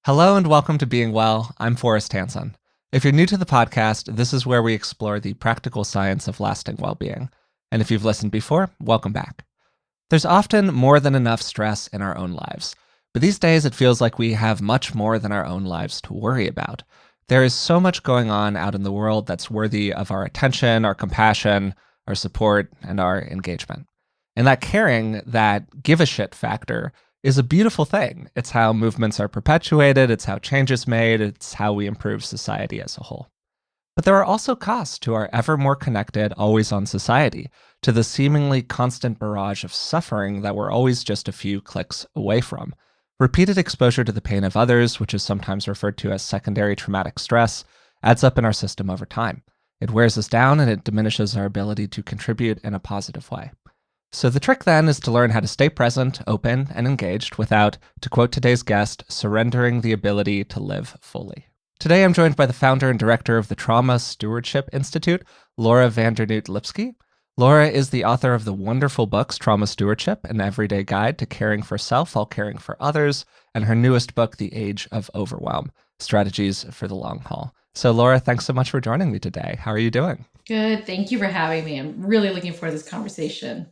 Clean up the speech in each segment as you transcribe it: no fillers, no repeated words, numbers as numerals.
Hello and welcome to Being Well. I'm Forrest Hanson. If you're new to the podcast, this is where we explore the practical science of lasting well-being. And if you've listened before, welcome back. There's often more than enough stress in our own lives, but these days it feels like we have much more than our own lives to worry about. There is so much going on out in the world that's worthy of our attention, our compassion, our support, and our engagement. And that caring, that give a shit factor, is a beautiful thing. It's how movements are perpetuated, it's how change is made, it's how we improve society as a whole. But there are also costs to our ever more connected, always on society, to the seemingly constant barrage of suffering that we're always just a few clicks away from. Repeated exposure to the pain of others, which is sometimes referred to as secondary traumatic stress, adds up in our system over time. It wears us down and it diminishes our ability to contribute in a positive way. So the trick then is to learn how to stay present, open, and engaged without, to quote today's guest, surrendering the ability to live fully. Today I'm joined by the founder and director of the Trauma Stewardship Institute, Laura van Dernoot Lipsky. Laura is the author of the wonderful books Trauma Stewardship, An Everyday Guide to Caring for Self While Caring for Others, and her newest book, The Age of Overwhelm, Strategies for the Long Haul. So Laura, thanks so much for joining me today. How are you doing? Good. Thank you for having me. I'm really looking forward to this conversation.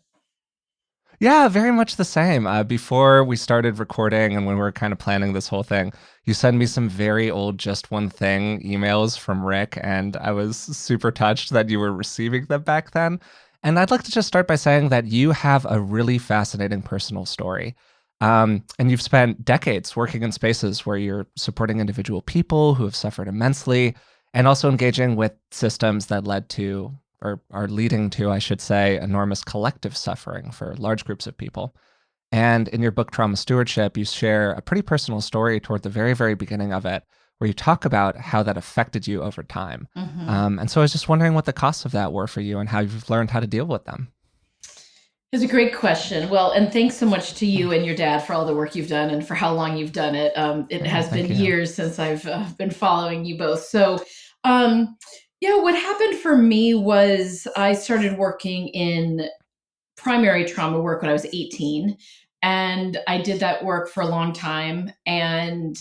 Yeah, very much the same. Before we started recording and when we were kind of planning this whole thing, you sent me some very old Just One Thing emails from Rick, and I was super touched that you were receiving them back then. And I'd like to just start by saying that you have a really fascinating personal story. And you've spent decades working in spaces where you're supporting individual people who have suffered immensely and also engaging with systems that led to or are leading to, I should say, enormous collective suffering for large groups of people. And in your book, Trauma Stewardship, you share a pretty personal story toward the very, very beginning of it, where you talk about how that affected you over time. hmm And so I was just wondering what the costs of that were for you and how you've learned how to deal with them. It's a great question. Well, and thanks so much to you and your dad for all the work you've done and for how long you've done it. It Yeah, has thank been you. years since I've been following you both. Um, what happened for me was I started working in primary trauma work when I was 18. And I did that work for a long time and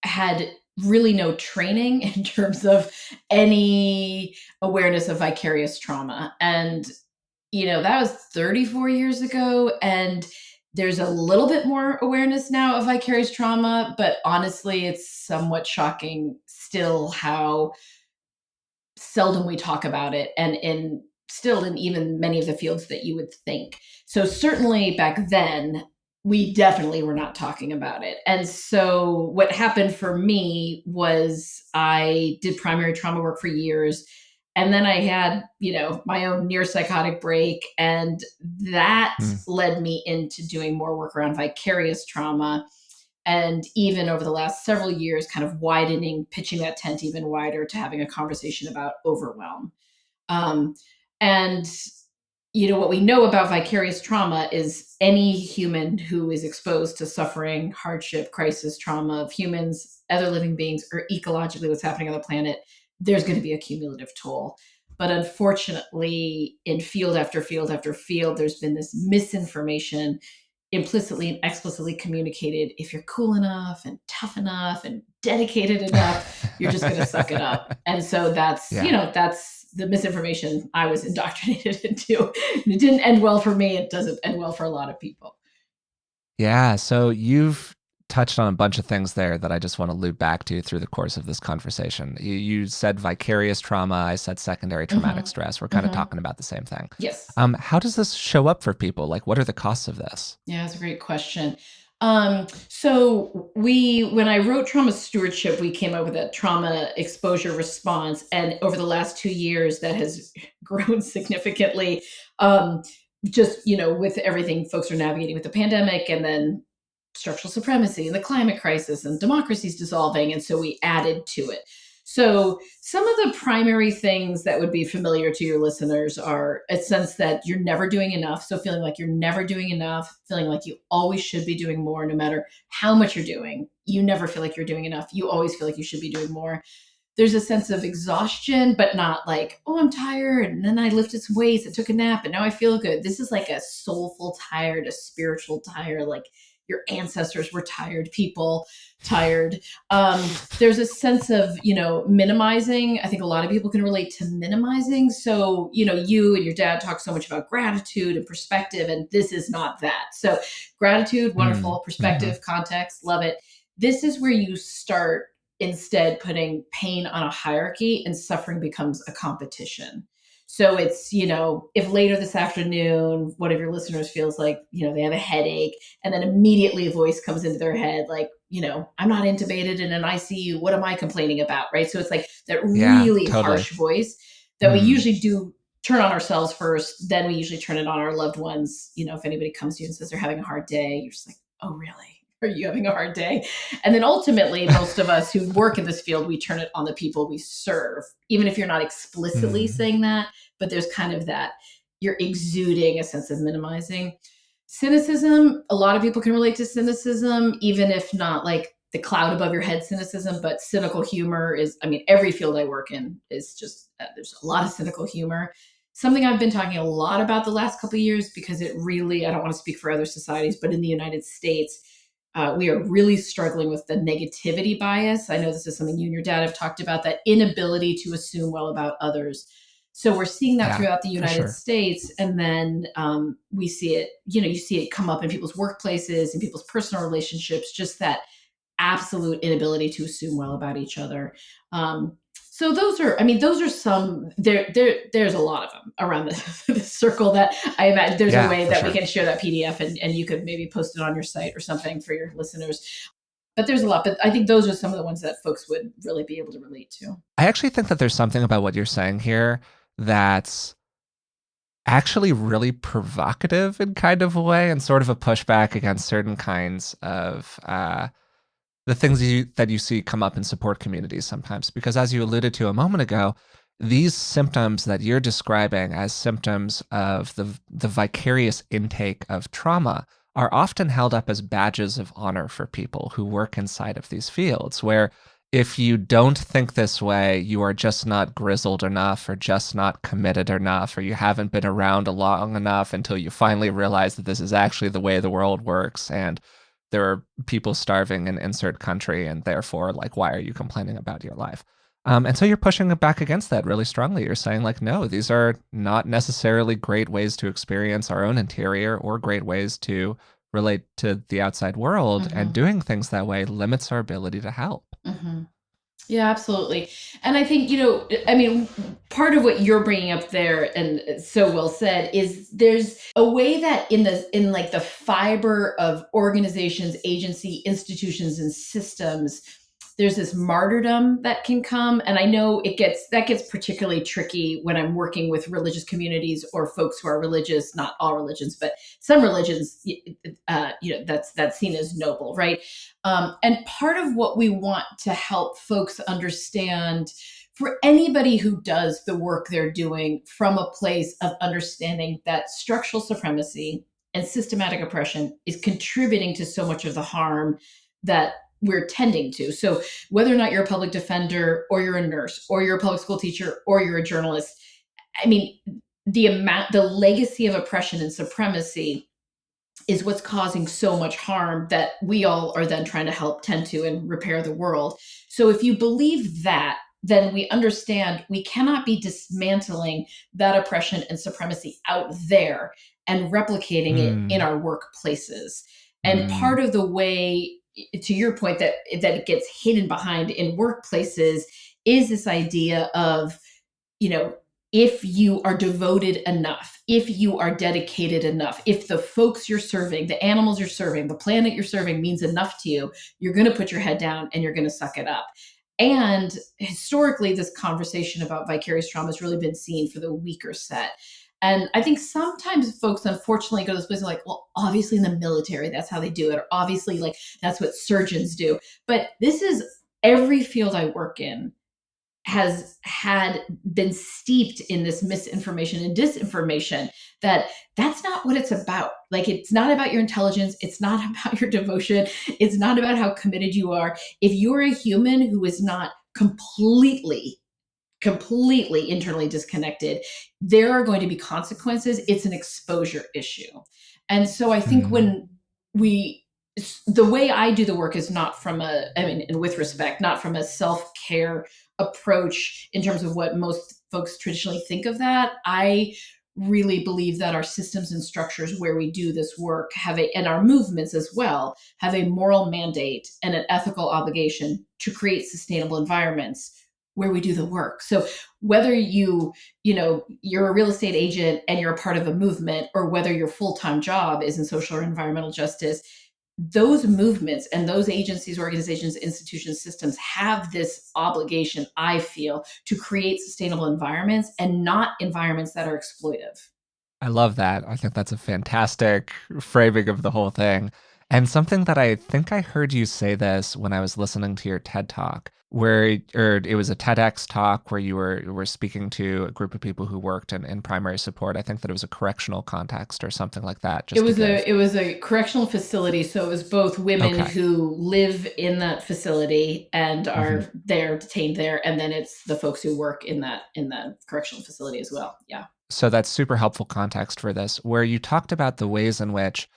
had really no training in terms of any awareness of vicarious trauma. And that was 34 years ago. And there's a little bit more awareness now of vicarious trauma, but honestly, it's somewhat shocking still how seldom we talk about it and still in even many of the fields that you would think. So certainly back then, we definitely were not talking about it. And so what happened for me was I did primary trauma work for years. And then I had, my own near psychotic break. And that Hmm. led me into doing more work around vicarious trauma. And even over the last several years, kind of widening, pitching that tent even wider to having a conversation about overwhelm. Um, and what we know about vicarious trauma is any human who is exposed to suffering, hardship, crisis, trauma of humans, other living beings, or ecologically what's happening on the planet, there's going to be a cumulative toll. But unfortunately, in field after field after field, there's been this misinformation implicitly and explicitly communicated. If you're cool enough and tough enough and dedicated enough, you're just going to suck it up. And so Yeah. that's the misinformation I was indoctrinated into. And it didn't end well for me. It doesn't end well for a lot of people. Yeah, so you've touched on a bunch of things there that I just want to loop back to through the course of this conversation. You said vicarious trauma, I said secondary traumatic hmm stress. We're kind of hmm talking about the same thing. Yes. How does this show up for people? Like, what are the costs of this? Yeah, that's a great question. When I wrote Trauma Stewardship, we came up with a trauma exposure response. And over the last 2 years, that has grown significantly. With everything folks are navigating with the pandemic and then structural supremacy and the climate crisis and democracy's dissolving. And so we added to it. So some of the primary things that would be familiar to your listeners are a sense that you're never doing enough. So feeling like you're never doing enough, feeling like you always should be doing more, no matter how much you're doing. You never feel like you're doing enough. You always feel like you should be doing more. There's a sense of exhaustion, but not like, oh, I'm tired. And then I lifted some weights and took a nap and now I feel good. This is like a soulful tired, a spiritual tired, like your ancestors were tired people, tired. There's a sense of, minimizing. I think a lot of people can relate to minimizing. So, you and your dad talk so much about gratitude and perspective, and this is not that. So gratitude, wonderful. Perspective, context, love it. This is where you start instead putting pain on a hierarchy and suffering becomes a competition. So it's, if later this afternoon, one of your listeners feels like, they have a headache, and then immediately a voice comes into their head, like, I'm not intubated in an ICU. What am I complaining about? Right. So it's like that really harsh voice that we usually do turn on ourselves first. Then we usually turn it on our loved ones. If anybody comes to you and says they're having a hard day, you're just like, oh, really? Are you having a hard day? And then ultimately, most of us who work in this field, we turn it on the people we serve, even if you're not explicitly saying that, but there's kind of that, you're exuding a sense of minimizing. Cynicism, a lot of people can relate to cynicism, even if not like the cloud above your head cynicism, but cynical humor is, every field I work in is just, there's a lot of cynical humor. Something I've been talking a lot about the last couple of years, because it really, I don't want to speak for other societies, but in the United States, we are really struggling with the negativity bias. I know this is something you and your dad have talked about, that inability to assume well about others. So we're seeing that throughout the United States. And then we see it, you see it come up in people's workplaces and people's personal relationships, just that absolute inability to assume well about each other. So those are some, there's a lot of them around the circle that I imagine there's a way that we can share that PDF and you could maybe post it on your site or something for your listeners. But there's a lot, but I think those are some of the ones that folks would really be able to relate to. I actually think that there's something about what you're saying here that's actually really provocative in kind of a way, and sort of a pushback against certain kinds of the things that you see come up in support communities sometimes. Because as you alluded to a moment ago, these symptoms that you're describing as symptoms of the vicarious intake of trauma are often held up as badges of honor for people who work inside of these fields, where if you don't think this way, you are just not grizzled enough, or just not committed enough, or you haven't been around long enough until you finally realize that this is actually the way the world works, and there are people starving in insert country, and therefore, like, why are you complaining about your life? And so you're pushing back against that really strongly. You're saying, like, no, these are not necessarily great ways to experience our own interior, or great ways to relate to the outside world, and doing things that way limits our ability to help. Yeah, absolutely. And I think, part of what you're bringing up there, and so well said, is there's a way that in like the fiber of organizations, agency, institutions, and systems, there's this martyrdom that can come. And I know that gets particularly tricky when I'm working with religious communities or folks who are religious, not all religions, but some religions, that's seen as noble, right? And part of what we want to help folks understand, for anybody who does the work they're doing from a place of understanding that structural supremacy and systematic oppression is contributing to so much of the harm that we're tending to. So whether or not you're a public defender, or you're a nurse, or you're a public school teacher, or you're a journalist, the legacy of oppression and supremacy is what's causing so much harm that we all are then trying to help tend to and repair the world. So if you believe that, then we understand we cannot be dismantling that oppression and supremacy out there and replicating it in our workplaces. And part of the way, to your point, that it gets hidden behind in workplaces is this idea of, if you are devoted enough, if you are dedicated enough, if the folks you're serving, the animals you're serving, the planet you're serving means enough to you, you're going to put your head down and you're going to suck it up. And historically, this conversation about vicarious trauma has really been seen for the weaker set. And I think sometimes folks, unfortunately, go to this place and like, well, obviously in the military, that's how they do it. Or obviously, like, that's what surgeons do. But this is every field I work in has been steeped in this misinformation and disinformation that's not what it's about. Like, it's not about your intelligence. It's not about your devotion. It's not about how committed you are. If you're a human who is not completely internally disconnected, there are going to be consequences. It's an exposure issue. And so I think when we the way I do the work is not from and with respect, not from a self care approach in terms of what most folks traditionally think of that. I really believe that our systems and structures where we do this work and our movements as well, have a moral mandate and an ethical obligation to create sustainable environments where we do the work. So whether you're a real estate agent and you're a part of a movement, or whether your full-time job is in social or environmental justice, those movements and those agencies, organizations, institutions, systems have this obligation, I feel, to create sustainable environments and not environments that are exploitive. I love that. I think that's a fantastic framing of the whole thing. And something that I think I heard you say this when I was listening to your TED talk, or it was a TEDx talk where you were speaking to a group of people who worked in primary support. I think that it was a correctional context or something like that, It just to was give. a correctional facility, so it was both women Okay. who live in that facility and hmm are there detained there, and then it's the folks who work in that correctional facility as well. Yeah. So that's super helpful context for this, where you talked about the ways in which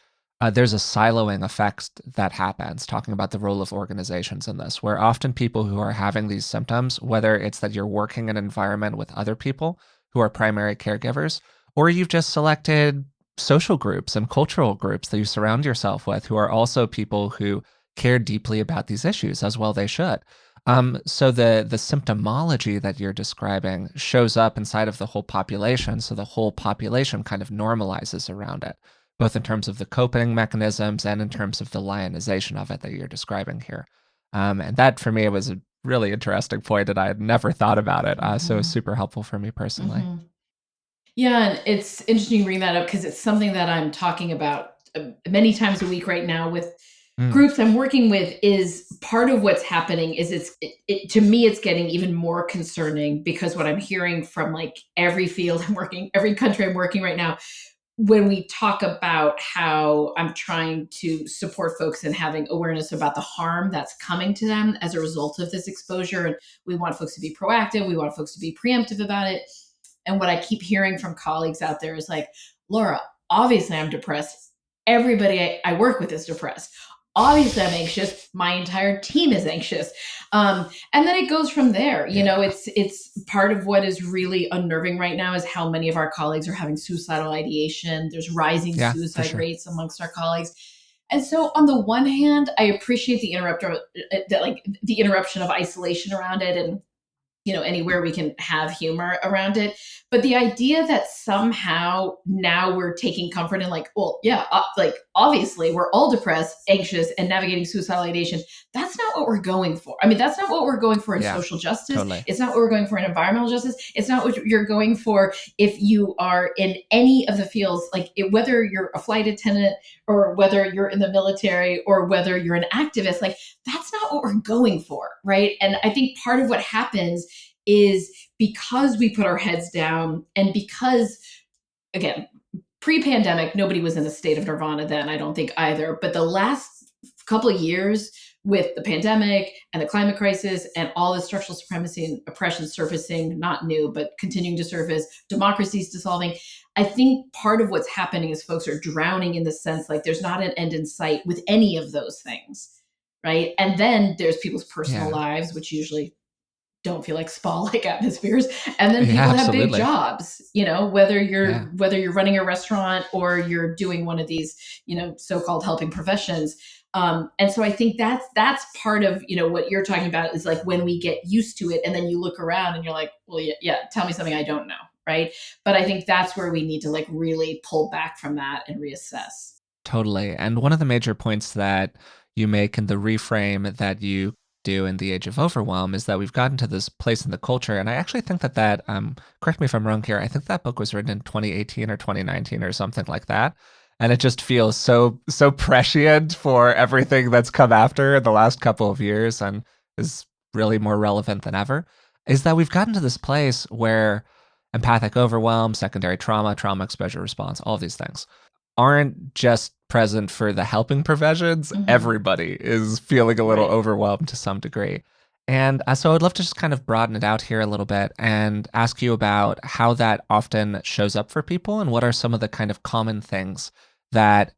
there's a siloing effect that happens, talking about the role of organizations in this, where often people who are having these symptoms, whether it's that you're working in an environment with other people who are primary caregivers, or you've just selected social groups and cultural groups that you surround yourself with who are also people who care deeply about these issues, as well they should. So the symptomology that you're describing shows up inside of the whole population. So the whole population kind of normalizes around it, both in terms of the coping mechanisms and in terms of the lionization of it that you're describing here. And that for me was a really interesting point, and I had never thought about it. So it's hmm super helpful for me personally. hmm Yeah, and it's interesting you bring that up because it's something that I'm talking about many times a week right now with Mm, groups I'm working with. Is part of what's happening is to me it's getting even more concerning because what I'm hearing from like every field I'm working, every country I'm working right now, when we talk about how I'm trying to support folks in having awareness about the harm that's coming to them as a result of this exposure, and we want folks to be proactive, we want folks to be preemptive about it. And what I keep hearing from colleagues out there is like, Laura, obviously I'm depressed. Everybody I work with is depressed. Obviously I'm anxious. My entire team is anxious. And then it goes from there. yeah. It's part of what is really unnerving right now is how many of our colleagues are having suicidal ideation. There's rising Yeah, for suicide sure. rates amongst our colleagues. And so on the one hand, I appreciate the interruption of isolation around it, and anywhere we can have humor around it. But the idea that somehow now we're taking comfort in like, well, yeah, like obviously we're all depressed, anxious, and navigating suicidal ideation. That's not what we're going for. I mean, that's not what we're going for in Yeah, social justice. totally. It's not what we're going for in environmental justice. It's not what you're going for if you are in any of the fields, like whether you're a flight attendant or whether you're in the military or whether you're an activist. Like that's not what we're going for, right? And I think part of what happens is because we put our heads down, and because, again, pre-pandemic nobody was in a state of nirvana then, I don't think either, but the last couple of years with the pandemic and the climate crisis and all the structural supremacy and oppression surfacing, not new but continuing to surface, democracies dissolving, I think part of what's happening is folks are drowning in the sense like there's not an end in sight with any of those things, right? And then there's people's personal Yeah. lives, which usually don't feel like spa-like atmospheres, and then Yeah, people have big absolutely. jobs, whether Yeah. you're running a restaurant or you're doing one of these so-called helping professions. And so I think that's part of what you're talking about is like when we get used to it and then you look around and you're like, well, yeah, tell me something I don't know, right? But I think that's where we need to like really pull back from that and reassess. Totally. And one of the major points that you make in the reframe that you do in the age of overwhelm is that we've gotten to this place in the culture. And I actually think that correct me if I'm wrong here, I think that book was written in 2018 or 2019 or something like that. And it just feels so prescient for everything that's come after in the last couple of years and is really more relevant than ever. Is that we've gotten to this place where empathic overwhelm, secondary trauma, trauma exposure response, all of these things aren't just present for the helping professions. Hmm. Everybody is feeling a little Right. overwhelmed to some degree. And so I'd love to just kind of broaden it out here a little bit and ask you about how that often shows up for people and what are some of the kind of common things that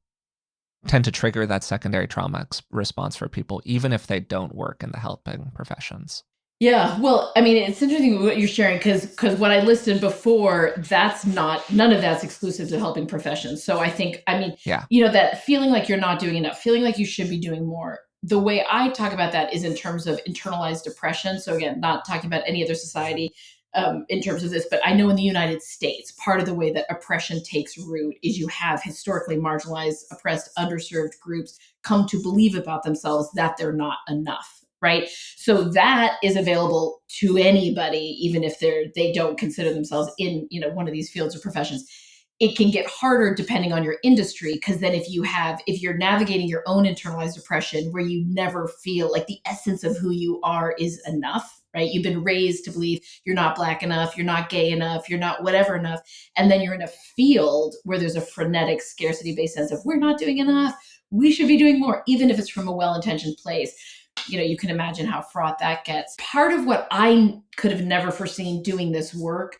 tend to trigger that secondary trauma response for people, even if they don't work in the helping professions. Yeah, well, I mean, it's interesting what you're sharing because what I listed before, that's not none of that's exclusive to helping professions. So I think, I mean, Yeah. that feeling like you're not doing enough, feeling like you should be doing more. The way I talk about that is in terms of internalized depression. So again, not talking about any other society in terms of this, but I know in the United States, part of the way that oppression takes root is you have historically marginalized, oppressed, underserved groups come to believe about themselves that they're not enough, right? So that is available to anybody, even if they don't consider themselves in one of these fields or professions. It can get harder depending on your industry, because then if you're navigating your own internalized depression where you never feel like the essence of who you are is enough, right? You've been raised to believe you're not Black enough, you're not gay enough, you're not whatever enough, and then you're in a field where there's a frenetic scarcity based sense of we're not doing enough, we should be doing more, even if it's from a well-intentioned place. You can imagine how fraught that gets. Part of what I could have never foreseen doing this work,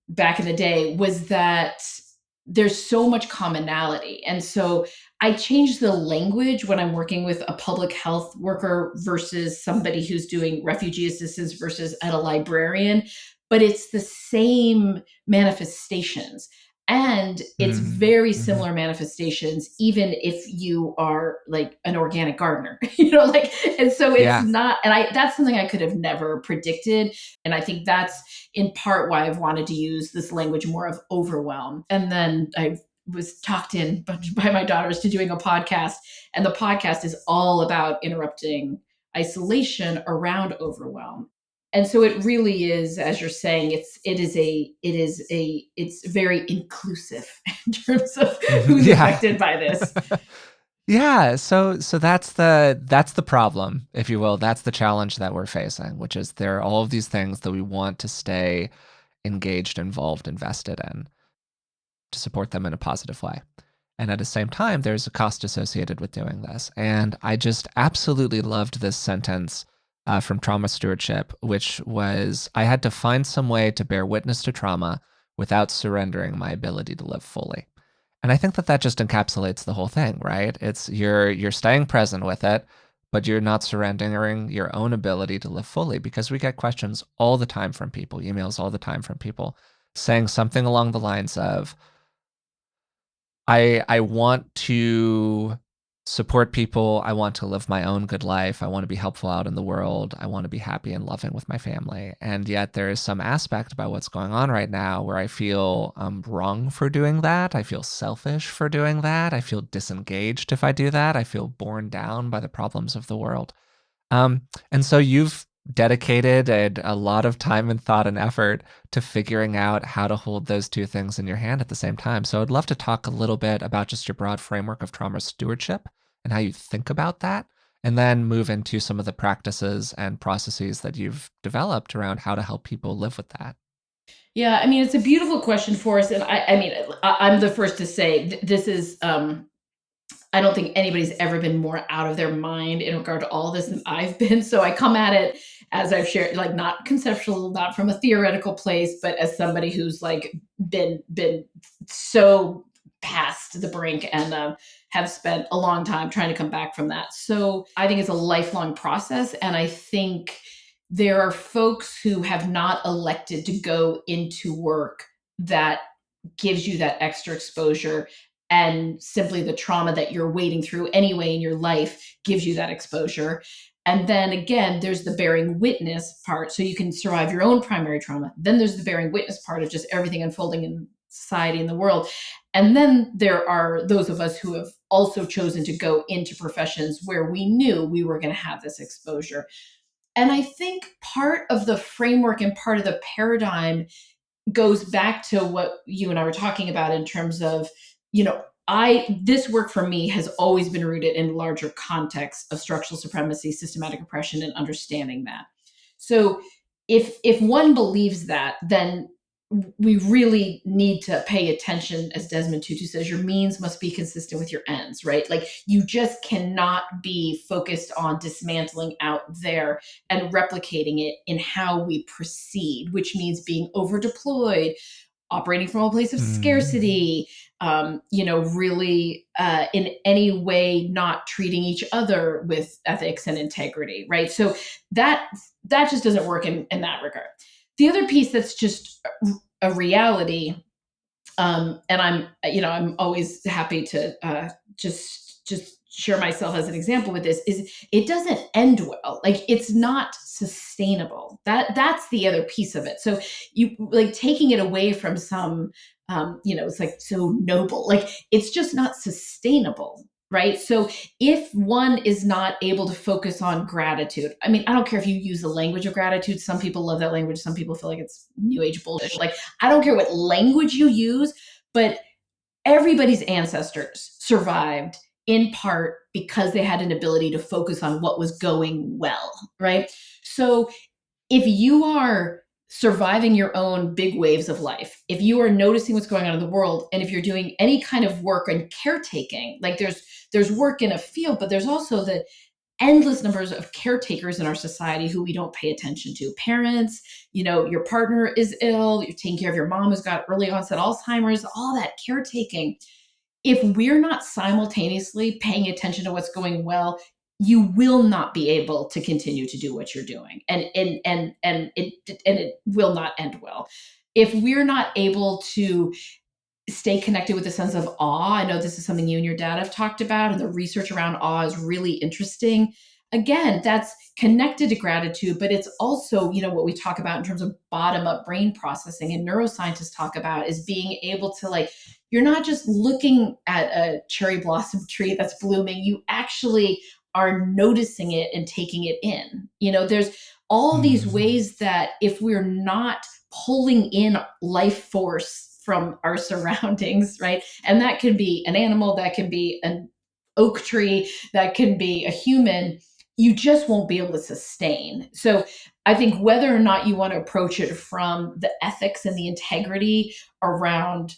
back in the day, was that there's so much commonality. And so I changed the language when I'm working with a public health worker versus somebody who's doing refugee assistance versus at a librarian, but it's the same manifestations. And it's very Mm-hmm. similar manifestations, even if you are like an organic gardener, and so it's Yeah. not, and that's something I could have never predicted. And I think that's in part why I've wanted to use this language more of overwhelm. And then I was talked in by my daughters to doing a podcast, and the podcast is all about interrupting isolation around overwhelm. And so it really is, as you're saying, it's very inclusive in terms of who's Yeah. affected by this. Yeah, so that's the problem, if you will. That's the challenge that we're facing, which is there are all of these things that we want to stay engaged, involved, invested in to support them in a positive way. And at the same time, there's a cost associated with doing this. And I just absolutely loved this sentence from Trauma Stewardship, which was I had to find some way to bear witness to trauma without surrendering my ability to live fully. And I think that that just encapsulates the whole thing, right? It's you're staying present with it, but you're not surrendering your own ability to live fully, because we get questions all the time from people, emails all the time from people saying something along the lines of, I want to support people. I want to live my own good life. I want to be helpful out in the world. I want to be happy and loving with my family. And yet there is some aspect about what's going on right now where I feel wrong for doing that. I feel selfish for doing that. I feel disengaged if I do that. I feel borne down by the problems of the world. And so you've dedicated a lot of time and thought and effort to figuring out how to hold those two things in your hand at the same time. So I'd love to talk a little bit about just your broad framework of trauma stewardship and how you think about that, and then move into some of the practices and processes that you've developed around how to help people live with that. Yeah, I mean, it's a beautiful question for us. And I mean, I'm the first to say this is, I don't think anybody's ever been more out of their mind in regard to all this than I've been. So I come at it, as I've shared, like not conceptual, not from a theoretical place, but as somebody who's like been so past the brink and have spent a long time trying to come back from that. So I think it's a lifelong process, and I think there are folks who have not elected to go into work that gives you that extra exposure, and simply the trauma that you're wading through anyway in your life gives you that exposure. And then again, there's the bearing witness part, so you can survive your own primary trauma. Then there's the bearing witness part of just everything unfolding in society and the world. And then there are those of us who have also chosen to go into professions where we knew we were going to have this exposure. And I think part of the framework and part of the paradigm goes back to what you and I were talking about in terms of, I this work for me has always been rooted in larger context of structural supremacy, systematic oppression, and understanding that. So if one believes that, then we really need to pay attention, as Desmond Tutu says, your means must be consistent with your ends, right? Like you just cannot be focused on dismantling out there and replicating it in how we proceed, which means being over deployed, operating from a place of Mm. scarcity, really in any way not treating each other with ethics and integrity, right? So that just doesn't work in that regard. The other piece that's just a reality, and I'm always happy to just share myself as an example with this, is it doesn't end well. Like, it's not sustainable. That's the other piece of it. So you like taking it away from some, it's like so noble, like it's just not sustainable, right? So if one is not able to focus on gratitude, I mean, I don't care if you use the language of gratitude. Some people love that language. Some people feel like it's new age bullshit. Like, I don't care what language you use, but everybody's ancestors survived in part because they had an ability to focus on what was going well, right? So if you are surviving your own big waves of life, if you are noticing what's going on in the world, and if you're doing any kind of work and caretaking, like there's work in a field, but there's also the endless numbers of caretakers in our society who we don't pay attention to. Parents, your partner is ill, you're taking care of your mom who's got early onset Alzheimer's, all that caretaking. If we're not simultaneously paying attention to what's going well, you will not be able to continue to do what you're doing. And it will not end well. If we're not able to stay connected with a sense of awe. I know this is something you and your dad have talked about, and the research around awe is really interesting. Again, that's connected to gratitude, but it's also, what we talk about in terms of bottom up brain processing, and neuroscientists talk about is being able to, like, you're not just looking at a cherry blossom tree that's blooming, you actually are noticing it and taking it in. There's all these Mm. ways that if we're not pulling in life force from our surroundings, right? And that can be an animal, that can be an oak tree, that can be a human, you just won't be able to sustain. So I think whether or not you want to approach it from the ethics and the integrity around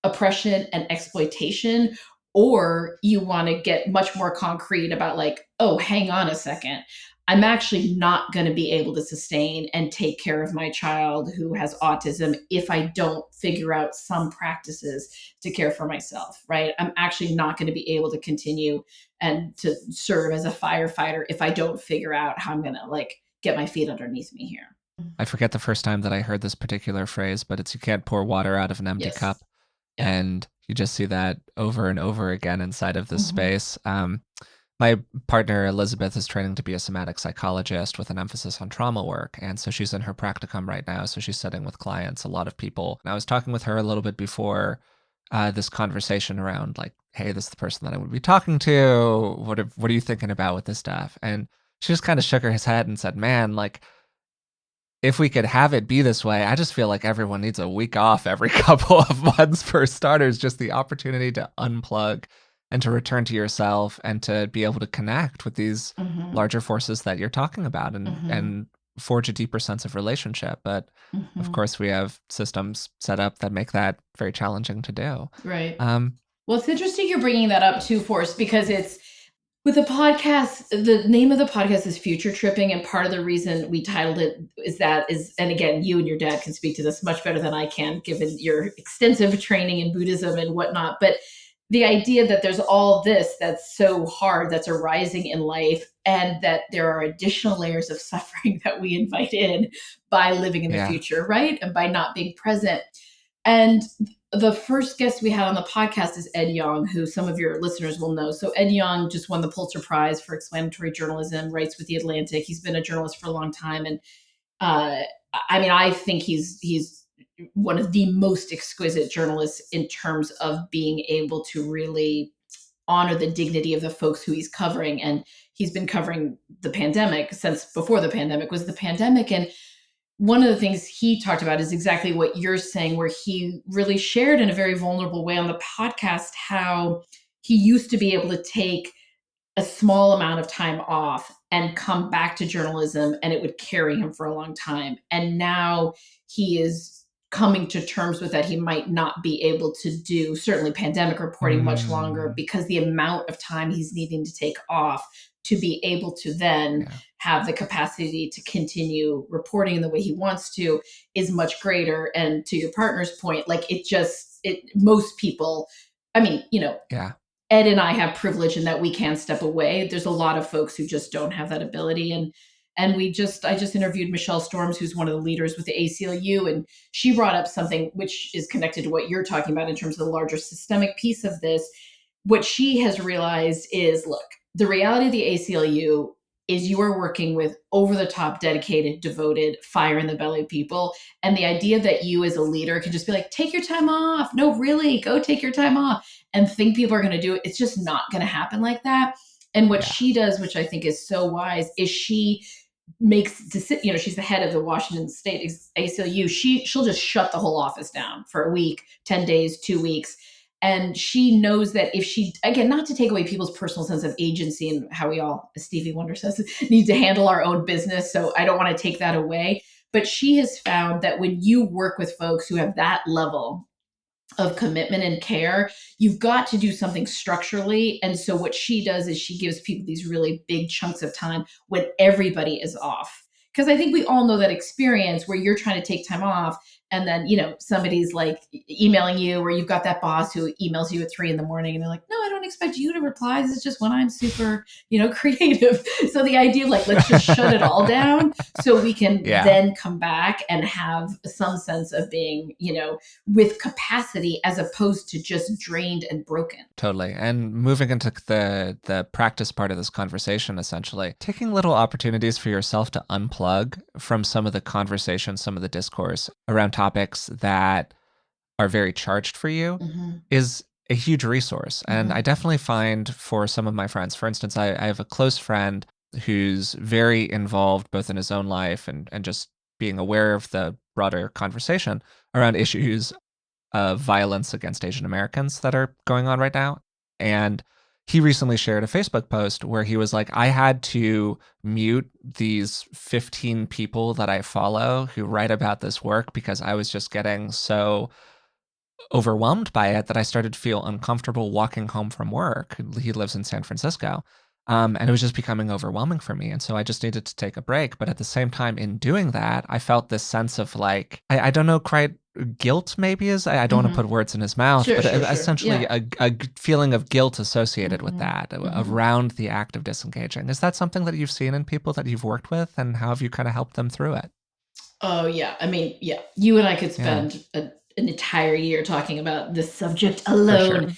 oppression and exploitation, or you want to get much more concrete about, like, oh, hang on a second, I'm actually not going to be able to sustain and take care of my child who has autism if I don't figure out some practices to care for myself, right? I'm actually not going to be able to continue and to serve as a firefighter if I don't figure out how I'm going to, like, get my feet underneath me here. I forget the first time that I heard this particular phrase, but it's you can't pour water out of an empty Yes. cup. Yeah. And you just see that over and over again inside of this Mm-hmm. space. My partner, Elizabeth, is training to be a somatic psychologist with an emphasis on trauma work. And so she's in her practicum right now. So she's sitting with clients, a lot of people. And I was talking with her a little bit before this conversation around, like, hey, this is the person that I would be talking to. What are you thinking about with this stuff? And she just kind of shook her head and said, man, like, if we could have it be this way, I just feel like everyone needs a week off every couple of months for starters, just the opportunity to unplug and to return to yourself and to be able to connect with these Mm-hmm. larger forces that you're talking about and Mm-hmm. forge a deeper sense of relationship. But of Mm-hmm. course, we have systems set up that make that very challenging to do. Right. Um, Well, it's interesting you're bringing that up too, Forrest, because it's with the podcast. The name of the podcast is Future Tripping, and part of the reason we titled it is, and again, you and your dad can speak to this much better than I can, given your extensive training in Buddhism and whatnot. But the idea that there's all this that's so hard that's arising in life, and that there are additional layers of suffering that we invite in by living in the yeah. future, right? And by not being present. And the first guest we had on the podcast is Ed Yong, who some of your listeners will know. So Ed Yong just won the Pulitzer Prize for explanatory journalism, writes with The Atlantic. He's been a journalist for a long time. And uh, I mean, I think he's one of the most exquisite journalists in terms of being able to really honor the dignity of the folks who he's covering. And he's been covering the pandemic since before the pandemic was the pandemic. And one of the things he talked about is exactly what you're saying, where he really shared in a very vulnerable way on the podcast how he used to be able to take a small amount of time off and come back to journalism, and it would carry him for a long time. And now he is coming to terms with that he might not be able to do certainly pandemic reporting much longer Mm. because the amount of time he's needing to take off to be able to then Yeah. have the capacity to continue reporting the way he wants to is much greater. And to your partner's point, like most people, I mean, Yeah. Ed and I have privilege in that we can step away. There's a lot of folks who just don't have that ability. And I just interviewed Michelle Storms, who's one of the leaders with the ACLU, and she brought up something which is connected to what you're talking about in terms of the larger systemic piece of this. What she has realized is, look, the reality of the ACLU is you are working with over the top, dedicated, devoted, fire in the belly people. And the idea that you as a leader can just be like, take your time off. No, really, go take your time off, and think people are going to do it. It's just not going to happen like that. And what she does, which I think is so wise, is she makes, she's the head of the Washington State ACLU. She'll just shut the whole office down for a week, 10 days, 2 weeks. And she knows that if she, again, not to take away people's personal sense of agency and how we all, as Stevie Wonder says, need to handle our own business. So I don't want to take that away. But she has found that when you work with folks who have that level of commitment and care, you've got to do something structurally. And so what she does is she gives people these really big chunks of time when everybody is off. Because I think we all know that experience where you're trying to take time off and then, somebody's like emailing you, or you've got that boss who emails you at 3 a.m. and they're like, no, I don't expect you to reply. This is just when I'm super, creative. So the idea of like, let's just shut it all down so we can then come back and have some sense of being, with capacity as opposed to just drained and broken. Totally. And moving into the practice part of this conversation, essentially, taking little opportunities for yourself to unplug from some of the conversation, some of the discourse around topics that are very charged for you is a huge resource. And I definitely find for some of my friends, for instance, I have a close friend who's very involved both in his own life and just being aware of the broader conversation around issues of violence against Asian Americans that are going on right now. And he recently shared a Facebook post where he was like, I had to mute these 15 people that I follow who write about this work because I was just getting so overwhelmed by it that I started to feel uncomfortable walking home from work. He lives in San Francisco. And it was just becoming overwhelming for me. And so I just needed to take a break. But at the same time, in doing that, I felt this sense of like, I don't know, quite guilt maybe is, I don't want to put words in his mouth, but essentially a feeling of guilt associated with that around the act of disengaging. Is that something that you've seen in people that you've worked with, and how have you kind of helped them through it? Oh, yeah. I mean, yeah, you and I could spend an entire year talking about this subject alone.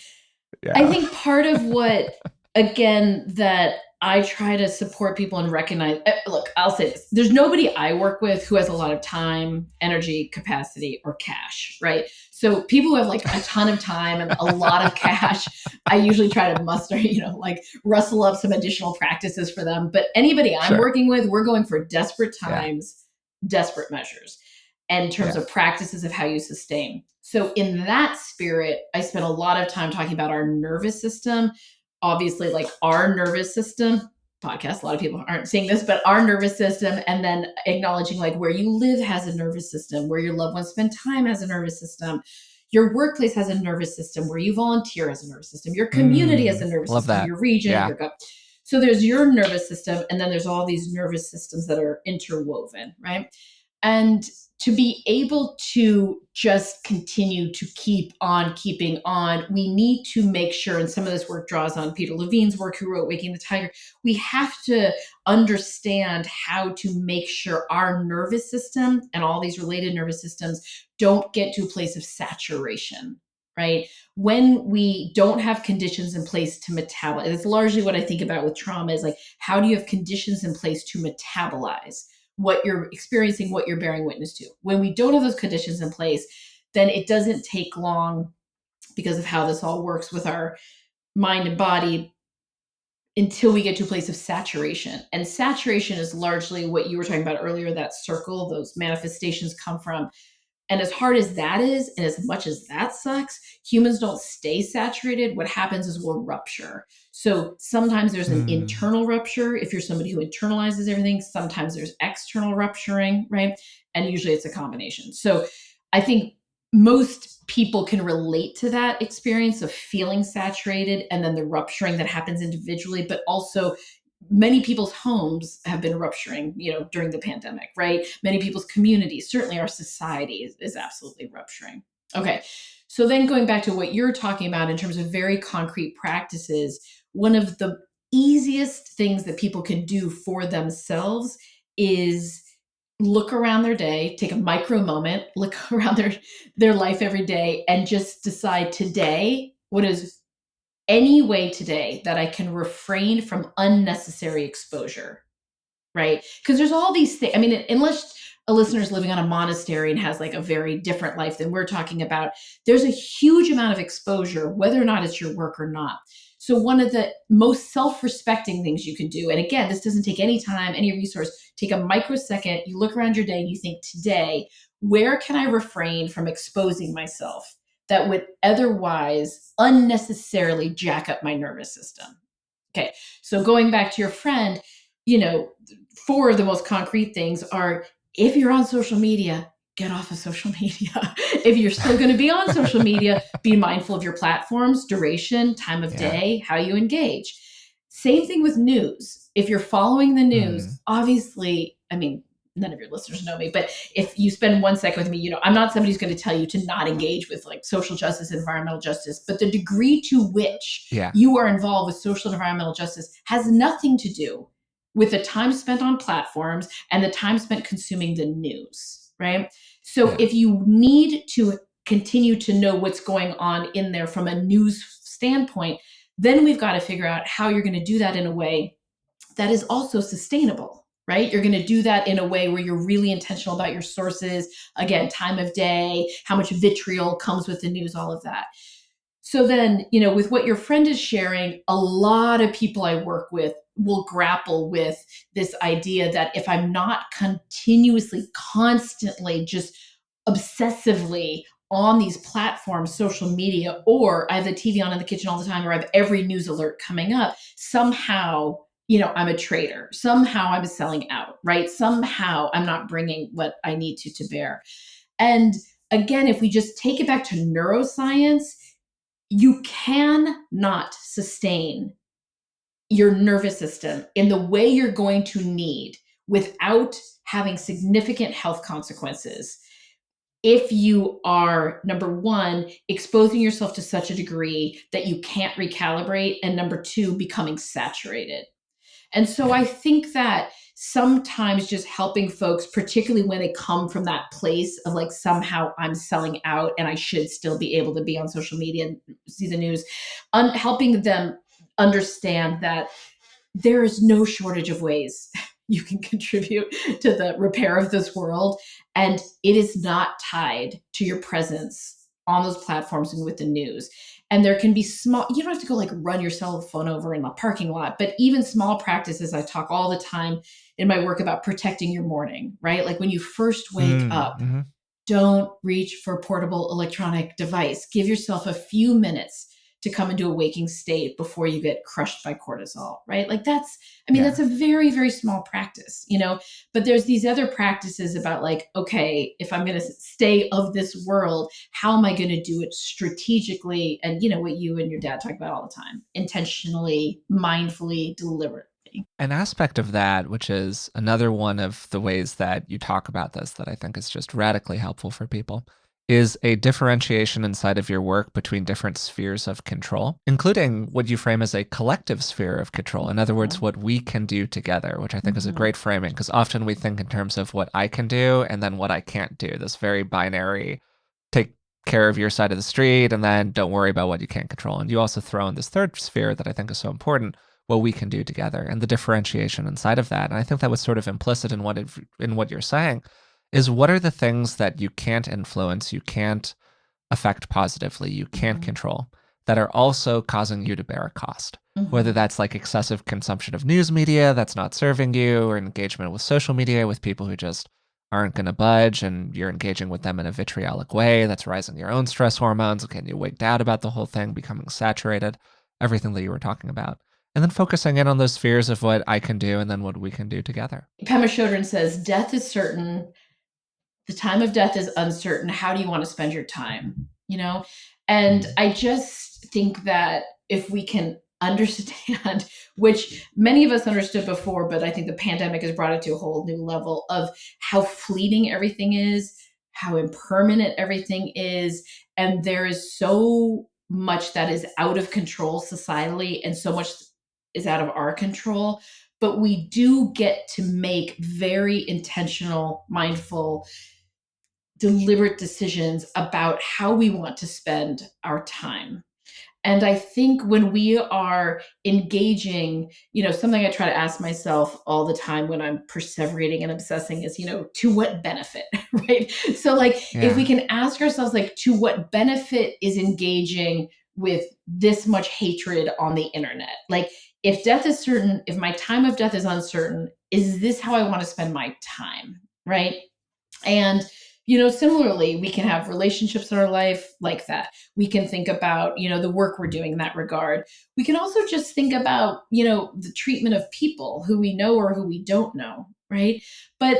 Sure. I think part of what, again, that I try to support people and recognize, look, I'll say this. There's nobody I work with who has a lot of time, energy, capacity, or cash, right? So people who have like a ton of time and a lot of cash, I usually try to muster, like rustle up some additional practices for them. But anybody I'm working with, we're going for desperate times, desperate measures, and in terms of practices of how you sustain. So in that spirit, I spent a lot of time talking about our nervous system. Obviously, like our nervous system podcast, a lot of people aren't seeing this, but our nervous system, and then acknowledging like where you live has a nervous system, where your loved ones spend time has a nervous system, your workplace has a nervous system, where you volunteer has a nervous system, your community has a nervous system, your region, your gut. So there's your nervous system, and then there's all these nervous systems that are interwoven, right? And to be able to just continue to keep on keeping on, we need to make sure, and some of this work draws on Peter Levine's work, who wrote Waking the Tiger, we have to understand how to make sure our nervous system and all these related nervous systems don't get to a place of saturation, right? When we don't have conditions in place to metabolize, it's largely what I think about with trauma is like, how do you have conditions in place to metabolize what you're experiencing, what you're bearing witness to? When we don't have those conditions in place, then it doesn't take long, because of how this all works with our mind and body, until we get to a place of saturation. And saturation is largely what you were talking about earlier, that circle those manifestations come from. And as hard as that is, and as much as that sucks, humans don't stay saturated. What happens is we'll rupture. So sometimes there's an internal rupture if you're somebody who internalizes everything. Sometimes there's external rupturing, right? And usually it's a combination. So I think most people can relate to that experience of feeling saturated and then the rupturing that happens individually, but also many people's homes have been rupturing, during the pandemic, right? Many people's communities, certainly our society is absolutely rupturing. Okay. So then going back to what you're talking about in terms of very concrete practices, one of the easiest things that people can do for themselves is look around their day, take a micro moment, look around their life every day and just decide today, what is any way today that I can refrain from unnecessary exposure, right? Because there's all these things. I mean, unless a listener is living on a monastery and has like a very different life than we're talking about, there's a huge amount of exposure, whether or not it's your work or not. So one of the most self-respecting things you can do, and again, this doesn't take any time, any resource, take a microsecond, you look around your day and you think, today, where can I refrain from exposing myself that would otherwise unnecessarily jack up my nervous system? Okay, so going back to your friend, four of the most concrete things are: if you're on social media, get off of social media. If you're still going to be on social media, be mindful of your platforms, duration, time of day, how you engage. Same thing with news. If you're following the news, obviously, I mean, none of your listeners know me, but if you spend 1 second with me, I'm not somebody who's going to tell you to not engage with like social justice, environmental justice, but the degree to which you are involved with social and environmental justice has nothing to do with the time spent on platforms and the time spent consuming the news, right? So if you need to continue to know what's going on in there from a news standpoint, then we've got to figure out how you're going to do that in a way that is also sustainable, right? You're going to do that in a way where you're really intentional about your sources, again, time of day, how much vitriol comes with the news, all of that. So then, with what your friend is sharing, a lot of people I work with will grapple with this idea that if I'm not continuously, constantly, just obsessively on these platforms, social media, or I have the TV on in the kitchen all the time, or I have every news alert coming up, somehow, I'm a traitor. Somehow I'm selling out, right? Somehow I'm not bringing what I need to bear. And again, if we just take it back to neuroscience, you cannot sustain your nervous system in the way you're going to need without having significant health consequences if you are, number one, exposing yourself to such a degree that you can't recalibrate, and number two, becoming saturated. And so I think that sometimes just helping folks, particularly when they come from that place of like, somehow I'm selling out and I should still be able to be on social media and see the news, helping them understand that there is no shortage of ways you can contribute to the repair of this world. And it is not tied to your presence on those platforms and with the news. And there can be small, you don't have to go like run your cell phone over in the parking lot, but even small practices. I talk all the time in my work about protecting your morning, right? Like when you first wake up, don't reach for a portable electronic device. Give yourself a few minutes to come into a waking state before you get crushed by cortisol, right? Like that's a very, very small practice, but there's these other practices about like, okay, if I'm going to stay of this world, how am I going to do it strategically? And what you and your dad talk about all the time, intentionally, mindfully, deliberately. An aspect of that, which is another one of the ways that you talk about this that I think is just radically helpful for people, is a differentiation inside of your work between different spheres of control, including what you frame as a collective sphere of control. In other words, what we can do together, which I think is a great framing, because often we think in terms of what I can do and then what I can't do, this very binary, take care of your side of the street and then don't worry about what you can't control. And you also throw in this third sphere that I think is so important, what we can do together and the differentiation inside of that. And I think that was sort of implicit in what you're saying, is what are the things that you can't influence, you can't affect positively, you can't control, that are also causing you to bear a cost. Whether that's like excessive consumption of news media that's not serving you, or engagement with social media with people who just aren't going to budge, and you're engaging with them in a vitriolic way that's rising your own stress hormones, getting you wigged out about the whole thing, becoming saturated, everything that you were talking about. And then focusing in on those spheres of what I can do and then what we can do together. Pema Chodron says, death is certain. The time of death is uncertain. How do you want to spend your time? And I just think that if we can understand, which many of us understood before, but I think the pandemic has brought it to a whole new level of how fleeting everything is, how impermanent everything is. And there is so much that is out of control societally, and so much is out of our control. But we do get to make very intentional, mindful, deliberate decisions about how we want to spend our time. And I think when we are engaging, something I try to ask myself all the time when I'm perseverating and obsessing is, to what benefit, right? So, like, if we Yeah. can ask ourselves, like, to what benefit is engaging with this much hatred on the internet? Like, if death is certain, if my time of death is uncertain, is this how I want to spend my time, right? And, similarly, we can have relationships in our life like that. We can think about, the work we're doing in that regard. We can also just think about, the treatment of people who we know or who we don't know, right? But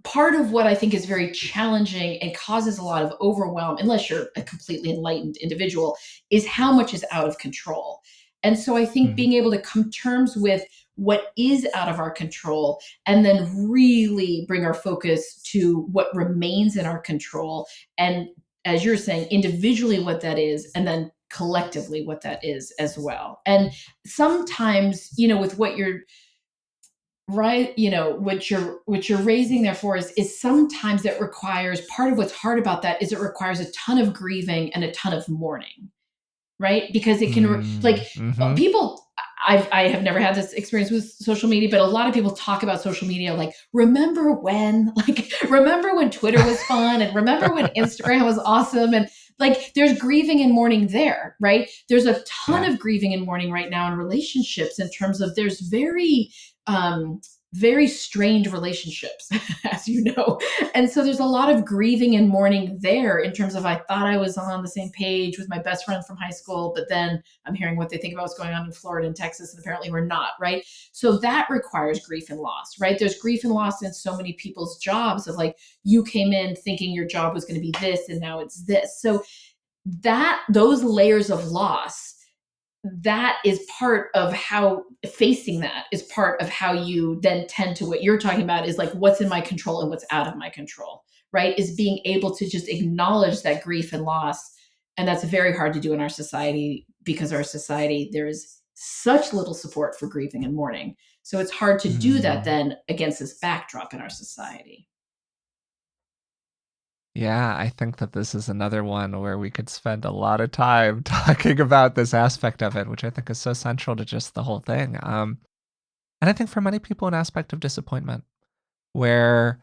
part of what I think is very challenging and causes a lot of overwhelm, unless you're a completely enlightened individual, is how much is out of control. And so I think Mhm. being able to come to terms with what is out of our control and then really bring our focus to what remains in our control. And as you're saying, individually what that is, and then collectively what that is as well. And sometimes, with what you're right, what you're raising there for is sometimes it requires, part of what's hard about that is it requires a ton of grieving and a ton of mourning, right? Because it can, like, Mhm. people, I have never had this experience with social media, but a lot of people talk about social media like, remember when, like, remember when Twitter was fun, and remember when Instagram was awesome, and like, there's grieving and mourning there, right? There's a ton Yeah. of grieving and mourning right now in relationships, in terms of there's um, very strained relationships, as you know. And so there's a lot of grieving and mourning there, in terms of, I thought I was on the same page with my best friend from high school, but then I'm hearing what they think about what's going on in Florida and Texas, and apparently we're not, right? So that requires grief and loss, right? There's grief and loss in so many people's jobs, of like, you came in thinking your job was going to be this, and now it's this. So those layers of loss, that is part of how, facing that is part of how you then tend to, what you're talking about is like, what's in my control and what's out of my control, right? Is being able to just acknowledge that grief and loss. And that's very hard to do in our society, because our society, there is such little support for grieving and mourning. So it's hard to do that Mm. then against this backdrop in our society. Yeah, I think that this is another one where we could spend a lot of time talking about this aspect of it, which I think is so central to just the whole thing. And I think for many people, an aspect of disappointment, where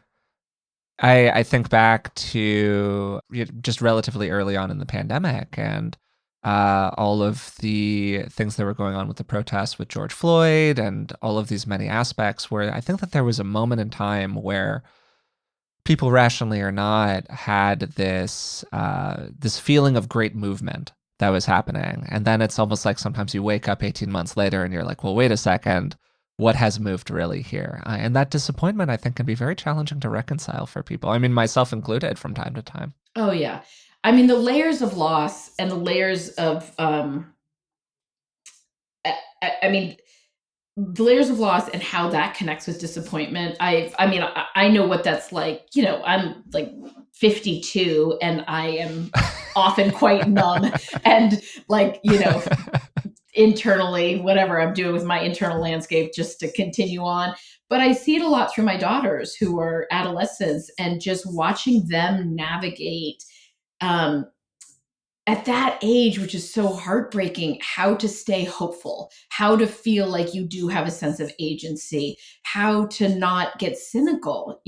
I think back to just relatively early on in the pandemic, and all of the things that were going on with the protests with George Floyd, and all of these many aspects, where I think that there was a moment in time where people, rationally or not, had this feeling of great movement that was happening. And then it's almost like sometimes you wake up 18 months later and you're like, well, wait a second, what has moved really here? And that disappointment, I think, can be very challenging to reconcile for people. I mean, myself included, from time to time. Oh yeah. I mean, the layers of loss and the layers of I mean, the layers of loss and how that connects with disappointment. I know what that's like. I'm like 52, and I am often quite numb, and, like, internally, whatever I'm doing with my internal landscape just to continue on. But I see it a lot through my daughters, who are adolescents, and just watching them navigate, um, at that age, which is so heartbreaking, how to stay hopeful, how to feel like you do have a sense of agency, how to not get cynical,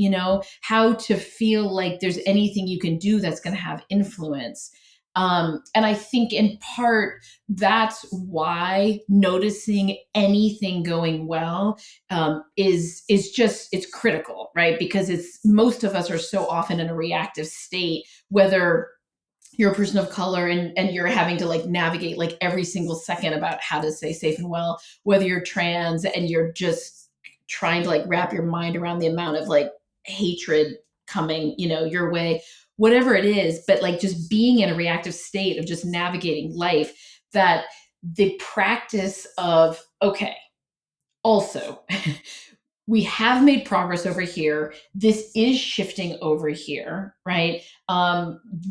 how to feel like there's anything you can do that's going to have influence. And I think in part that's why noticing anything going well, is just, it's critical, right? Because it's, most of us are so often in a reactive state, whether you're a person of color, and you're having to, like, navigate, like, every single second about how to stay safe and well, whether you're trans and you're just trying to, like, wrap your mind around the amount of, like, hatred coming, your way, whatever it is. But, like, just being in a reactive state of just navigating life, that the practice of, okay, also, we have made progress over here. This is shifting over here, right?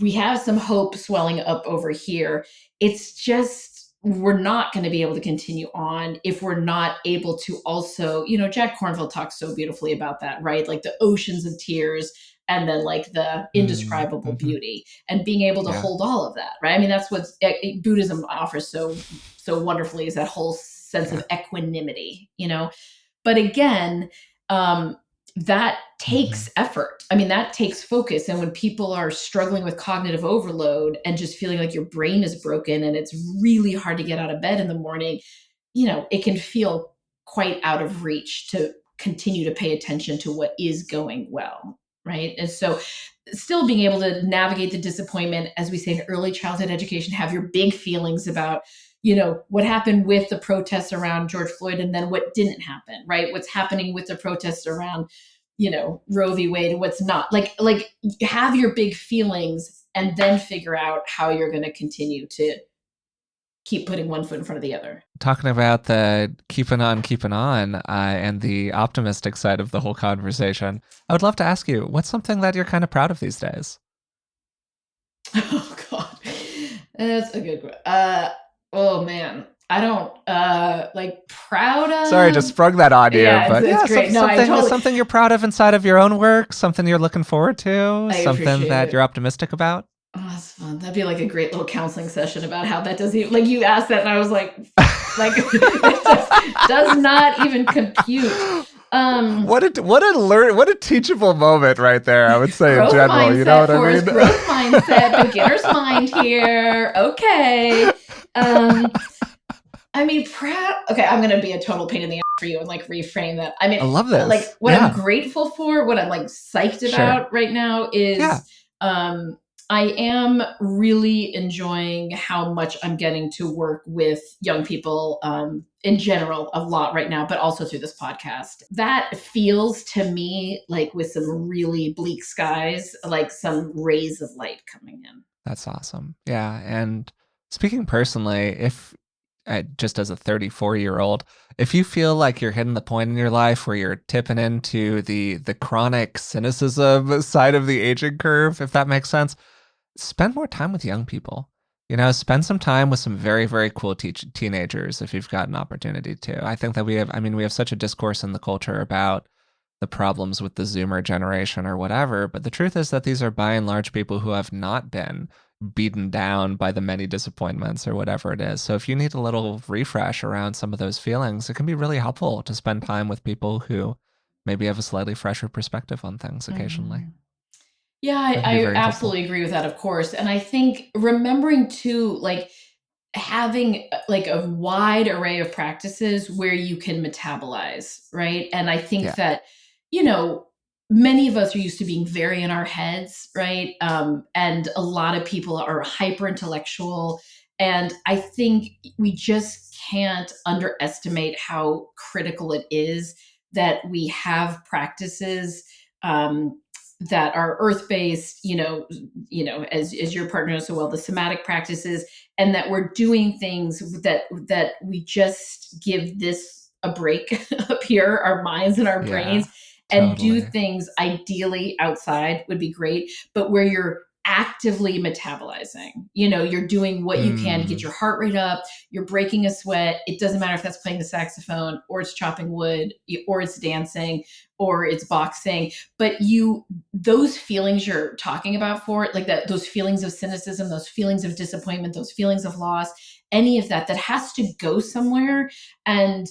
We have some hope swelling up over here. It's just, we're not going to be able to continue on if we're not able to also, Jack Kornfield talks so beautifully about that, right? Like the oceans of tears and then like the indescribable Mm-hmm. beauty and being able to Yeah. hold all of that, right? I mean, that's what Buddhism offers so wonderfully, is that whole sense Yeah. of equanimity, But again, that Mm-hmm. takes effort. I mean, that takes focus. And when people are struggling with cognitive overload and just feeling like your brain is broken and it's really hard to get out of bed in the morning, it can feel quite out of reach to continue to pay attention to what is going well. Right. And so, still being able to navigate the disappointment, as we say in early childhood education, have your big feelings about, what happened with the protests around George Floyd and then what didn't happen, right? What's happening with the protests around, Roe v. Wade and what's not. Like have your big feelings and then figure out how you're going to continue to keep putting one foot in front of the other. Talking about the keeping on, and the optimistic side of the whole conversation, I would love to ask you, what's something that you're kind of proud of these days? Oh God, that's a good one. Oh man, I don't like proud Sorry, of. just sprung that on you, Yeah, but it's yeah, great. No, I something totally, something you're proud of inside of your own work, something you're looking forward to, I something appreciate that you're it. optimistic about. Oh, that's fun. That'd be like a great little counseling session about how that doesn't even, like you asked that, and I was like it just does not even compute. Um, What a teachable moment right there, I would say in growth general, you know mindset, what I Forrest. mean? Growth mindset. Beginner's mind here. Okay. Um, I mean, proud. Okay, I'm gonna be a total pain in the ass for you and like reframe that. I I mean, love like this. what I'm Yeah. grateful for, what I'm like psyched Sure. about right now Yeah. is I am really enjoying how much I'm getting to work with young people in general a lot right now, but also through this podcast. That feels to me like with some really bleak skies, like some rays of light coming in. That's awesome. Yeah. And speaking personally, if just as a 34-year-old, if you feel like you're hitting the point in your life where you're tipping into the chronic cynicism side of the aging curve, if that makes sense, spend more time with young people. Spend some time with some very, very cool teenagers if you've got an opportunity to. I think that we have such a discourse in the culture about the problems with the Zoomer generation or whatever. But the truth is that these are by and large people who have not been beaten down by the many disappointments or whatever it is. So if you need a little refresh around some of those feelings, it can be really helpful to spend time with people who maybe have a slightly fresher perspective on things occasionally. Mhm. Yeah, That can be I very helpful. absolutely agree with that, of course. And I think remembering too, like having like a wide array of practices where you can metabolize, right? And I think Yeah. that, you know, many of us are used to being very in our heads, right? And a lot of people are hyper intellectual. And I think we just can't underestimate how critical it is that we have practices that are earth-based, as your partner knows so well, the somatic practices, and that we're doing things that we just give this a break up here, our minds and our brains, Yeah. and do Totally. things ideally outside would be great, but where you're actively metabolizing. You're doing what you can to get Mm. your heart rate up, you're breaking a sweat. It doesn't matter if that's playing the saxophone or it's chopping wood or it's dancing or it's boxing, but those feelings you're talking about for it, like that, those feelings of cynicism, those feelings of disappointment, those feelings of loss, any of that has to go somewhere. And,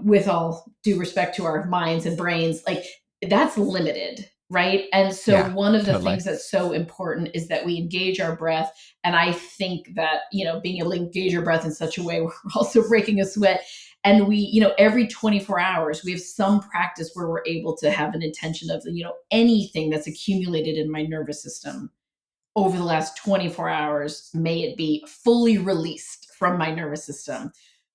with all due respect to our minds and brains, like that's limited. Right. And so Yeah. one of the Totally. things that's so important is that we engage our breath. And I think that, being able to engage your breath in such a way, we're also breaking a sweat. And we, every 24 hours, we have some practice where we're able to have an intention of, anything that's accumulated in my nervous system over the last 24 hours, may it be fully released from my nervous system.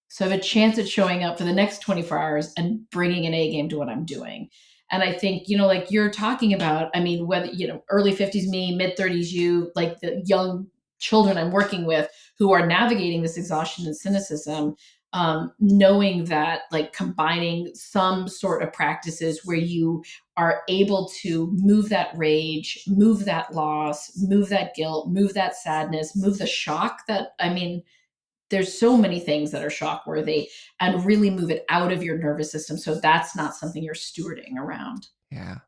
So I have a chance at showing up for the next 24 hours and bringing an A game to what I'm doing. And I think, like you're talking about, I mean, whether, early 50s me, mid 30s you, like the young children I'm working with who are navigating this exhaustion and cynicism, knowing that like combining some sort of practices where you are able to move that rage, move that loss, move that guilt, move that sadness, move the shock that, I mean, there's so many things that are shock worthy, and really move it out of your nervous system. So that's not something you're stewarding around. Yeah.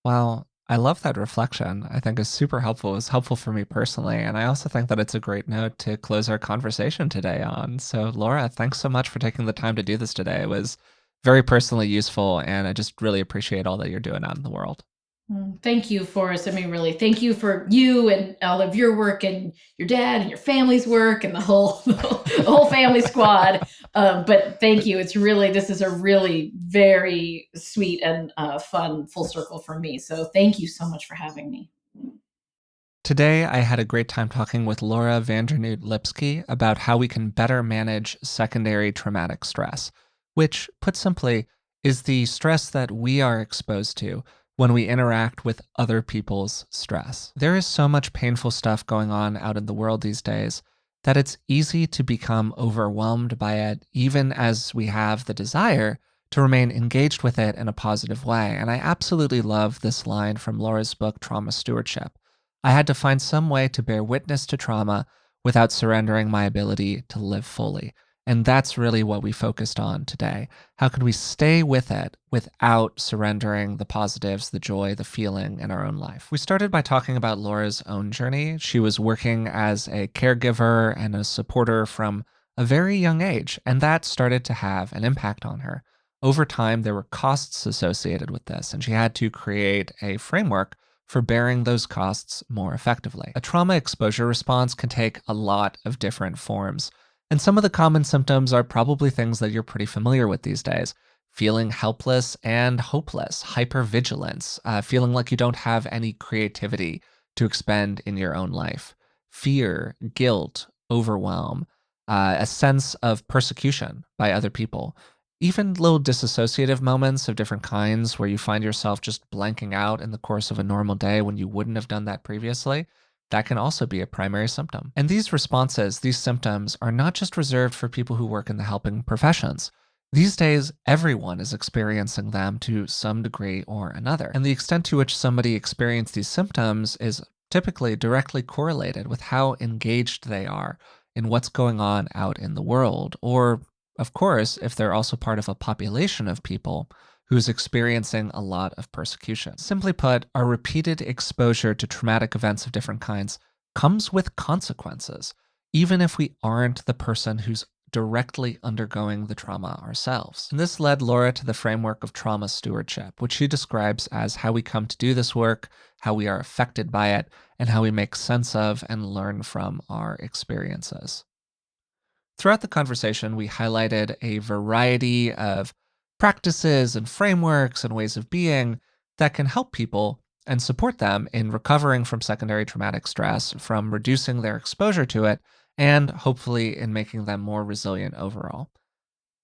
Well, I love that reflection. I think is super helpful. It's helpful for me personally. And I also think that it's a great note to close our conversation today on. So, Laura, thanks so much for taking the time to do this today. It was very personally useful. And I just really appreciate all that you're doing out in the world. Thank you, Forrest. I mean, really, thank you for you and all of your work and your dad and your family's work and the whole the whole family squad. But thank you. It's really, this is a really very sweet and fun full circle for me. So thank you so much for having me. Today, I had a great time talking with Laura van Dernoot Lipsky about how we can better manage secondary traumatic stress, which, put simply, is the stress that we are exposed to when we interact with other people's stress. There is so much painful stuff going on out in the world these days that it's easy to become overwhelmed by it, even as we have the desire to remain engaged with it in a positive way. And I absolutely love this line from Laura's book, Trauma Stewardship. I had to find some way to bear witness to trauma without surrendering my ability to live fully. And that's really what we focused on today. How can we stay with it without surrendering the positives, the joy, the feeling in our own life? We started by talking about Laura's own journey. She was working as a caregiver and a supporter from a very young age, and that started to have an impact on her. Over time, there were costs associated with this, and she had to create a framework for bearing those costs more effectively. A trauma exposure response can take a lot of different forms. And some of the common symptoms are probably things that you're pretty familiar with these days. Feeling helpless and hopeless, hypervigilance, feeling like you don't have any creativity to expend in your own life, fear, guilt, overwhelm, a sense of persecution by other people, even little dissociative moments of different kinds where you find yourself just blanking out in the course of a normal day when you wouldn't have done that previously. That can also be a primary symptom. And these responses, these symptoms, are not just reserved for people who work in the helping professions. These days, everyone is experiencing them to some degree or another. And the extent to which somebody experiences these symptoms is typically directly correlated with how engaged they are in what's going on out in the world. Or, of course, if they're also part of a population of people who's experiencing a lot of persecution. Simply put, our repeated exposure to traumatic events of different kinds comes with consequences, even if we aren't the person who's directly undergoing the trauma ourselves. And this led Laura to the framework of trauma stewardship, which she describes as how we come to do this work, how we are affected by it, and how we make sense of and learn from our experiences. Throughout the conversation, we highlighted a variety of practices and frameworks and ways of being that can help people and support them in recovering from secondary traumatic stress, from reducing their exposure to it, and hopefully in making them more resilient overall.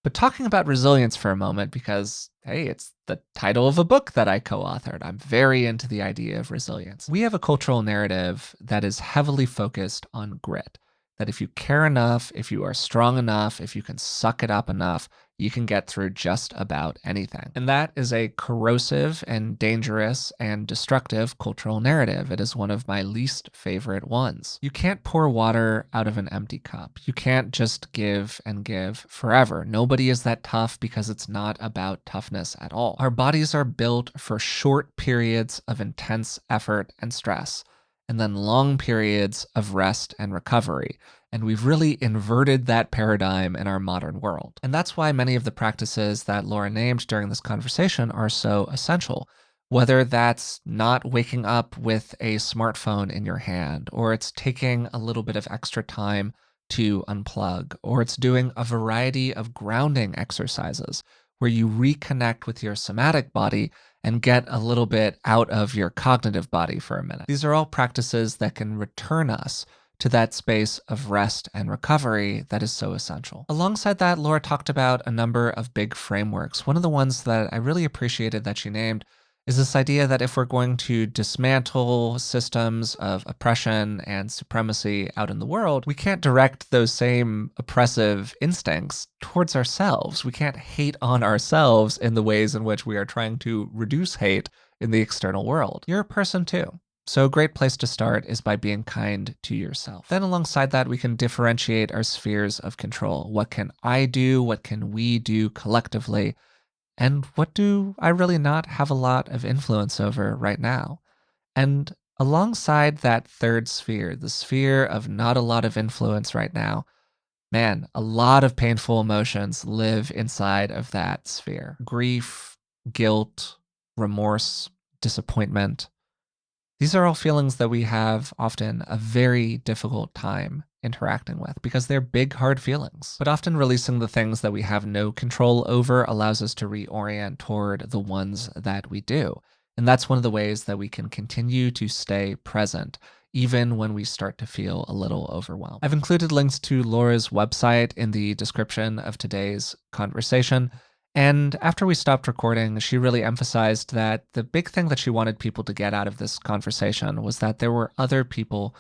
But talking about resilience for a moment, because, hey, it's the title of a book that I co authored. I'm very into the idea of resilience. We have a cultural narrative that is heavily focused on grit. That if you care enough, if you are strong enough, if you can suck it up enough, you can get through just about anything. And that is a corrosive and dangerous and destructive cultural narrative. It is one of my least favorite ones. You can't pour water out of an empty cup. You can't just give and give forever. Nobody is that tough because it's not about toughness at all. Our bodies are built for short periods of intense effort and stress, and then long periods of rest and recovery. And we've really inverted that paradigm in our modern world. And that's why many of the practices that Laura named during this conversation are so essential. Whether that's not waking up with a smartphone in your hand, or it's taking a little bit of extra time to unplug, or it's doing a variety of grounding exercises where you reconnect with your somatic body and get a little bit out of your cognitive body for a minute. These are all practices that can return us to that space of rest and recovery that is so essential. Alongside that, Laura talked about a number of big frameworks. One of the ones that I really appreciated that she named is this idea that if we're going to dismantle systems of oppression and supremacy out in the world, we can't direct those same oppressive instincts towards ourselves. We can't hate on ourselves in the ways in which we are trying to reduce hate in the external world. You're a person too. So a great place to start is by being kind to yourself. Then alongside that, we can differentiate our spheres of control. What can I do? What can we do collectively? And what do I really not have a lot of influence over right now? And alongside that third sphere, the sphere of not a lot of influence right now, man, a lot of painful emotions live inside of that sphere. Grief, guilt, remorse, disappointment. These are all feelings that we have often a very difficult time interacting with because they're big, hard feelings. But often releasing the things that we have no control over allows us to reorient toward the ones that we do. And that's one of the ways that we can continue to stay present, even when we start to feel a little overwhelmed. I've included links to Laura's website in the description of today's conversation. And after we stopped recording, she really emphasized that the big thing that she wanted people to get out of this conversation was that there were other people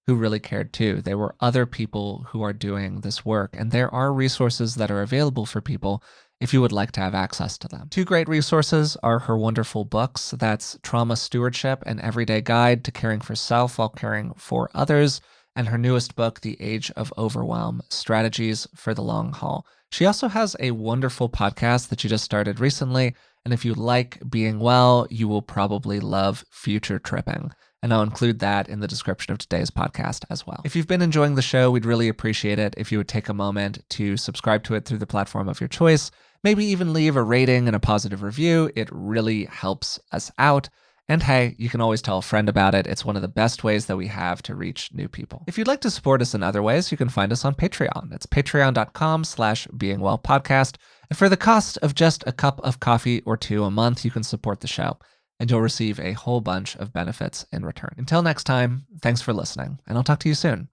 who really cared too. There were other people who are doing this work, and there are resources that are available for people if you would like to have access to them. Two great resources are her wonderful books. That's Trauma Stewardship, an Everyday Guide to Caring for Self While Caring for Others, and her newest book, The Age of Overwhelm, Strategies for the Long Haul. She also has a wonderful podcast that she just started recently, and if you like being well, you will probably love Future Tripping. And I'll include that in the description of today's podcast as well. If you've been enjoying the show, we'd really appreciate it if you would take a moment to subscribe to it through the platform of your choice, maybe even leave a rating and a positive review. It really helps us out. And hey, you can always tell a friend about it. It's one of the best ways that we have to reach new people. If you'd like to support us in other ways, you can find us on Patreon. It's patreon.com/beingwellpodcast. And for the cost of just a cup of coffee or two a month, you can support the show, and you'll receive a whole bunch of benefits in return. Until next time, thanks for listening, and I'll talk to you soon.